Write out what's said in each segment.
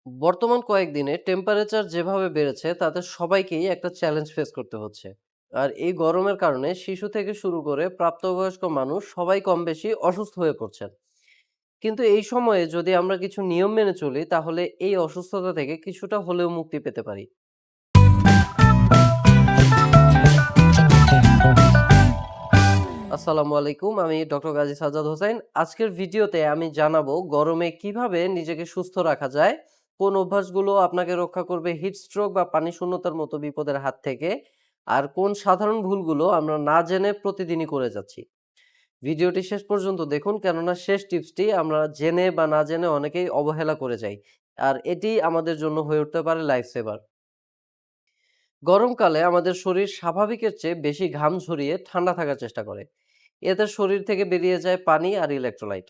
বর্তমান কয়েকদিনে টেম্পারেচার যেভাবে বেড়েছে তাতে সবাইকেই একটা চ্যালেঞ্জ ফেস করতে হচ্ছে। আর এই গরমের কারণে শিশু থেকে শুরু করে প্রাপ্তবয়স্ক মানুষ সবাই কম বেশি অসুস্থ হয়ে পড়ছেন। কিন্তু এই সময়ে যদি আমরা কিছু নিয়ম মেনে চলি তাহলে এই অসুস্থতা থেকে কিছুটা হলেও মুক্তি পেতে পারি। আসসালামু আলাইকুম, আমি ডক্টর গাজী সাজ্জাদ হোসেন। আজকের ভিডিওতে আমি জানাবো গরমে কিভাবে নিজেকে সুস্থ রাখা যায়, কোন অভ্যাসগুলো আপনাকে রক্ষা করবে হিট স্ট্রোক বা পানি শূন্যতার মতো বিপদের হাত থেকে, আর কোন সাধারণ ভুলগুলো আমরা না জেনে প্রতিদিনই করে যাচ্ছি। ভিডিওটি শেষ পর্যন্ত দেখুন, কেননা শেষ টিপসটি আমরা জেনে বা না জেনে অনেকেই অবহেলা করে যাই, আর এটি আমাদের জন্য হয়ে উঠতে পারে লাইফ সেভার। গরমকালে আমাদের শরীর স্বাভাবিকের চেয়ে বেশি ঘাম ঝরিয়ে ঠান্ডা থাকার চেষ্টা করে। এতে শরীর থেকে বেরিয়ে যায় পানি আর ইলেকট্রোলাইট,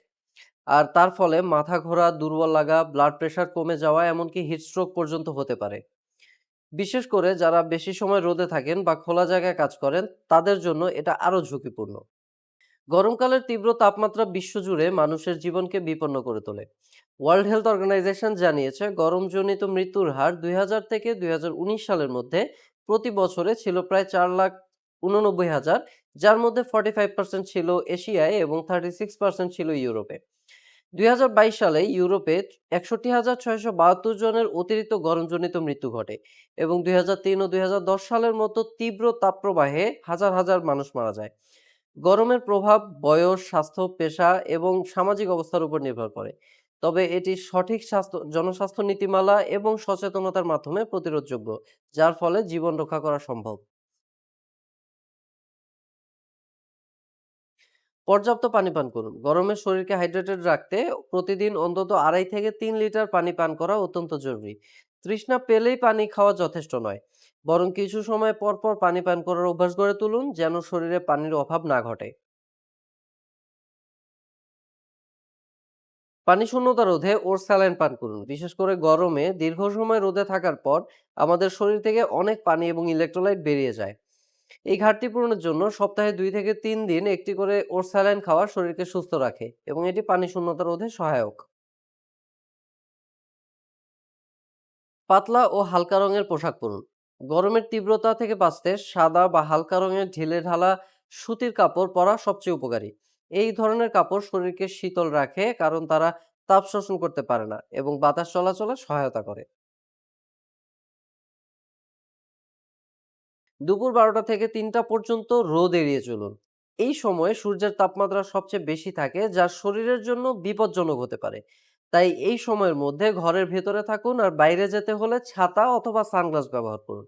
আর তার ফলে মাথা ঘোরা, দুর্বল লাগা, ব্লাড প্রেশার কমে যাওয়া, এমনকি হিটস্ট্রোক পর্যন্ত হতে পারে। বিশেষ করে যারা বেশি সময় রোদে থাকেন বা খোলা জায়গায় কাজ করেন, তাদের জন্য এটা আরো ঝুঁকিপূর্ণ। গরমকালের তীব্র তাপমাত্রা বিশ্বজুড়ে মানুষের জীবনকে বিপন্ন করে তোলে। ওয়ার্ল্ড হেলথ অর্গানাইজেশন জানিয়েছে গরমজনিত মৃত্যুর হার 2000 থেকে 2019 সালের মধ্যে প্রতি বছরে ছিল প্রায় 4,89,000, যার মধ্যে 45% ছিল এশিয়ায় এবং 36% ছিল ইউরোপে। 2022 সালে ইউরোপে 61,672 জনের অতিরিক্ত গরমজনিত মৃত্যু ঘটে এবং 2003 ও 2010 সালের মতো তীব্র তাপপ্রবাহে হাজার হাজার মানুষ মারা যায়। গরমের প্রভাব বয়স, স্বাস্থ্য, পেশা এবং সামাজিক অবস্থার উপর নির্ভর করে। তবে এটি সঠিক জনস্বাস্থ্য নীতিমালা এবং সচেতনতার মাধ্যমে প্রতিরোধযোগ্য, যার ফলে জীবন রক্ষা করা সম্ভব। পর্যাপ্ত পানি পান করুন। গরমে শরীরকে হাইড্রেটেড রাখতে প্রতিদিন অন্তত 2.5 থেকে 3 লিটার পানি পান করা অত্যন্ত জরুরি। তৃষ্ণা পেলেই পানি খাওয়া যথেষ্ট নয়, বরং কিছু সময় পর পর পানি পান করার অভ্যাস গড়ে তুলুন, যেন শরীরে পানির অভাব না ঘটে। পানি শূন্যতা রোধে ওর স্যালাইন পান করুন। বিশেষ করে গরমে দীর্ঘ সময় রোদে থাকার পর আমাদের শরীর থেকে অনেক পানি এবং ইলেকট্রোলাইট বেরিয়ে যায়। এই ঘাটতি পূরণের জন্য সপ্তাহে 2 থেকে 3 দিন একটি করে ওর স্যালাইন খাওয়া শরীরকে সুস্থ রাখে এবং এটি পানি শূন্যতা রোধে সহায়ক। পাতলা ও হালকা রঙের পোশাক পরুন। গরমের তীব্রতা থেকে বাঁচতে সাদা বা হালকা রঙের ঢিলেঢালা সুতির কাপড় পরা সবচেয়ে উপকারী। এই ধরনের কাপড় শরীরকে শীতল রাখে, কারণ তারা তাপ শোষণ করতে পারে না এবং বাতাস চলাচলে সহায়তা করে। দুপুর 12টা থেকে 3টা পর্যন্ত রোদ এড়িয়ে চলুন। এই সময়ে সূর্যের তাপমাত্রা সবচেয়ে বেশি থাকে, যা শরীরের জন্য বিপজ্জনক হতে পারে। তাই এই সময়ের মধ্যে ঘরের ভেতরে থাকুন, আর বাইরে যেতে হলে ছাতা অথবা সানগ্লাস ব্যবহার করুন।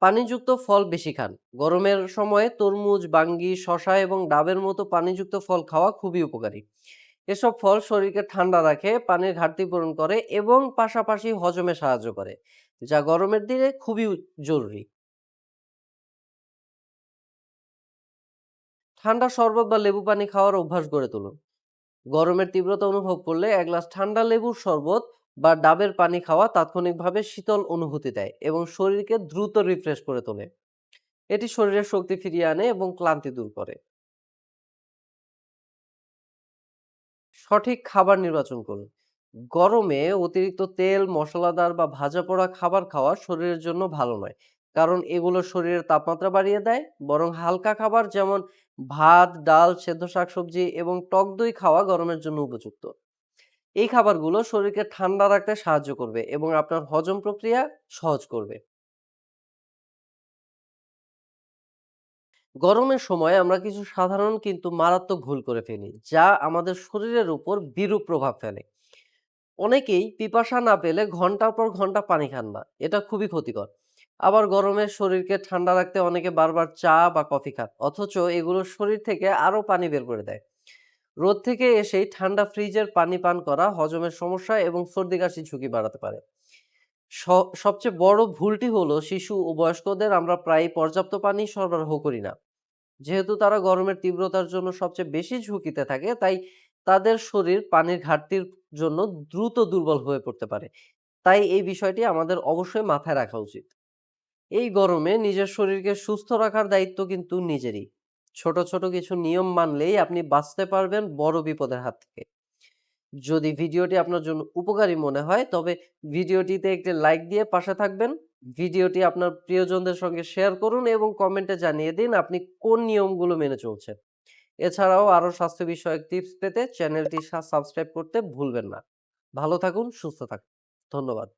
পানিযুক্ত ফল বেশি খান। গরমের সময়ে তরমুজ, বাঙ্গি, শসা এবং ডাবের মতো পানিযুক্ত ফল খাওয়া খুবই উপকারী। এসব ফল শরীরকে ঠান্ডা রাখে, পানির ঘাটতি পূরণ করে এবং পাশাপাশি হজমে সাহায্য করে, যা গরমের দিনে খুবই জরুরি। ঠান্ডা শরবত বা লেবু পানি খাওয়ার অভ্যাস গড়ে তুলুন। গরমের তীব্রতা অনুভব করলে এক গ্লাস ঠান্ডা লেবুর শরবত বা ডাবের পানি খাওয়া তাৎক্ষণিকভাবে শীতল অনুভূতি দেয় এবং শরীরকে দ্রুত রিফ্রেশ করে তোলে। এটি শরীরের শক্তি ফিরিয়ে আনে এবং ক্লান্তি দূর করে। সঠিক খাবার নির্বাচন করুন। গরমে অতিরিক্ত তেল, মশলাদার বা ভাজা পোড়া খাবার খাওয়া শরীরের জন্য ভালো নয়, কারণ এগুলো শরীরের তাপমাত্রা বাড়িয়ে দেয়। বরং হালকা খাবার যেমন ভাত, ডাল, সেদ্ধ শাকসবজি এবং টক দই খাওয়া গরমের জন্য উপযুক্ত। এই খাবারগুলো শরীরকে ঠান্ডা রাখতে সাহায্য করবে এবং আপনার হজম প্রক্রিয়া সহজ করবে। গরমের সময় আমরা কিছু সাধারণ কিন্তু মারাত্মক ভুল করে ফেলি, যা আমাদের শরীরের উপর বিরূপ প্রভাব ফেলে। অনেকেই পিপাসা না পেলে ঘন্টার পর ঘন্টা পানি খান না, এটা খুবই ক্ষতিকর। আবার গরমে শরীরকে ঠান্ডা রাখতে অনেকে বারবার চা বা কফি খান, অথচ এগুলো শরীর থেকে আরো পানি বের করে দেয়। রোদ থেকে এসেই ঠান্ডা ফ্রিজের পানি পান করা হজমের সমস্যা এবং সর্দি কাশির ঝুঁকি বাড়াতে পারে। সবচেয়ে বড় ভুলটি হলো শিশু ও বয়স্কদের আমরা প্রায় পর্যাপ্ত পানি সরবরাহ করি না। যেহেতু তারা গরমের তীব্রতার জন্য সবচেয়ে বেশি ঝুঁকিতে থাকে, তাই তাদের শরীর পানির ঘাটতির জন্য দ্রুত দুর্বল হয়ে পড়তে পারে। তাই এই বিষয়টি আমাদের অবশ্যই মাথায় রাখা উচিত। এই গরমে নিজের শরীরকে সুস্থ রাখার দায়িত্ব কিন্তু নিজেরই। ছোট ছোট কিছু নিয়ম মানলেই আপনি বাঁচতে পারবেন বড় বিপদের হাত থেকে। যদি ভিডিওটি আপনার জন্য উপকারী মনে হয় তবে ভিডিওটিতে একটি লাইক দিয়ে পাশে থাকবেন। ভিডিওটি আপনার প্রিয়জনদের সঙ্গে শেয়ার করুন এবং কমেন্টে জানিয়ে দিন আপনি কোন নিয়মগুলো মেনে চলছেন। এছাড়াও আরো স্বাস্থ্য বিষয়ক টিপস পেতে চ্যানেলটি সাবস্ক্রাইব করতে ভুলবেন না। ভালো থাকুন, সুস্থ থাকুন। ধন্যবাদ।